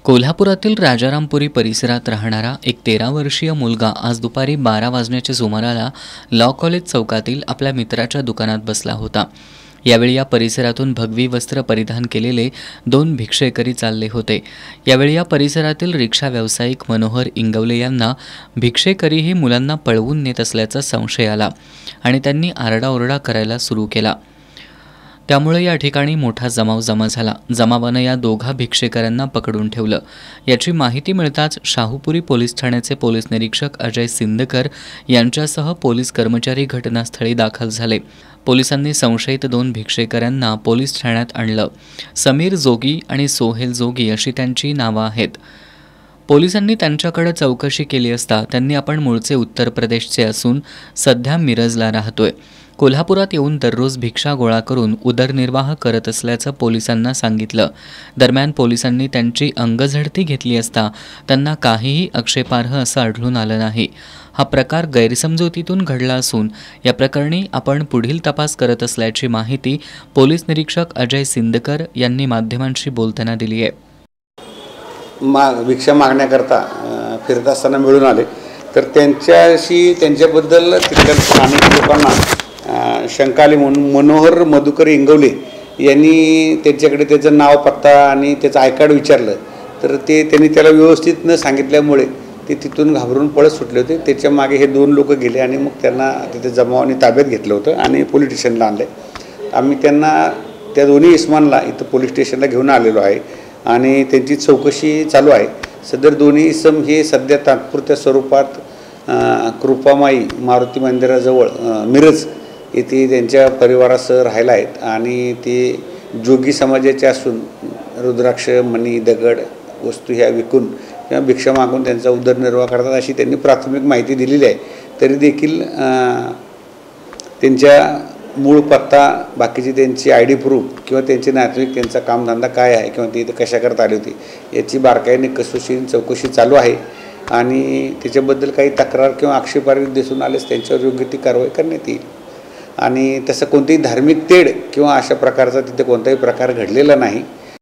कोल्हापुरातील राजारामपुरी परिसरात राहणारा एक 13 वर्षीय मुलगा आज दुपारी 12 वाजण्याच्या सुमाराला लॉ कॉलेज चौकातील आपल्या मित्राच्या दुकानात बसला होता। यावेळी या परिसरातून भगवी वस्त्र परिधान केलेले 2 भिक्षेकरी चालले होते। यावेळी या परिसरातील रिक्षा व्यावसायिक मनोहर इंगवले यांना भिक्षेकरीही मुलांना पळवून नेत असल्याचा संशय आला आणि त्यांनी आरडाओरडा करायला सुरू केला। त्यामुळे या ठिकाणी मोठा जमाव जमा झाला। जमावानं या दोघा भिक्षेकरांना पकडून ठेवलं। याची माहिती मिळताच शाहूपुरी पोलीस ठाण्याचे पोलीस निरीक्षक अजय सिंदकर यांच्यासह पोलीस कर्मचारी घटनास्थळी दाखल झाले। पोलिसांनी संशयित 2 भिक्षेकरांना पोलीस ठाण्यात आणलं। समीर जोगी आणि सोहेल जोगी अशी त्यांची नावं आहेत। पोलिसांनी त्यांच्याकडे चौकशी केली असता त्यांनी आपण मूळचे उत्तर प्रदेशचे असून सध्या मिरजला राहतोय, कोल्हापुरात येऊन दररोज भिक्षा गोळा करून उदरनिर्वाह करत असल्याचं पोलिसांना सांगितलं। दरम्यान पोलिसांनी त्यांची अंगझडती घेतली असता त्यांना काहीही आक्षेपार्ह असं आढळून आलं नाही। हा प्रकार गैरसमजुतीतून घडला असून या प्रकरणी आपण पुढील तपास करत असल्याची माहिती पोलीस निरीक्षक अजय सिंदकर यांनी माध्यमांशी बोलताना दिली आहे। भिक्षा मागण्याकरता फिरत असताना मिळून आले तर त्यांच्याबद्दल तिथल्या स्थानिक लोकांना शंका आली म्हणून मनोहर मधुकर इंगवले यांनी त्यांच्याकडे त्याचं नाव पत्ता आणि त्याचं आय कार्ड विचारलं तर त्यांनी त्याला व्यवस्थित न सांगितल्यामुळे ते तिथून घाबरून पळत सुटले होते। त्याच्या मागे हे 2 लोक गेले आणि मग त्यांना तिथे जमावाने ताब्यात घेतलं होतं आणि पोलीस स्टेशनला आणले। आम्ही त्या दोन्ही इस्मानला इथं पोलीस स्टेशनला घेऊन आलेलो आहे आणि त्यांची चौकशी चालू आहे। सदर दोन्ही इसम हे सध्या तात्पुरत्या स्वरूपात कृपामाई मारुती मंदिराजवळ मिरज येथे त्यांच्या परिवारासह राहायला आहेत आणि ते जोगी समाजाचे असून रुद्राक्ष मणी दगड वस्तू ह्या विकून किंवा भिक्षा मागून त्यांचा उदरनिर्वाह करतात अशी त्यांनी प्राथमिक माहिती दिलेली आहे। तरी देखील त्यांच्या मूळ पत्ता बाकीची त्यांची ID प्रूफ किंवा त्यांचे नातेवाईक त्यांचा कामधंदा काय आहे किंवा ते इथं कशा करता आली होती याची बारकाईने कसोशीने चौकशी चालू आहे आणि त्याच्याबद्दल काही तक्रार किंवा आक्षेपार्ह दिसून आल्यास त्यांच्यावर योग्य ती कारवाई करण्यात येईल। आणि तसं कोणतीही धार्मिक तेढ किंवा अशा प्रकारचा तिथे कोणताही प्रकार घडलेला नाही।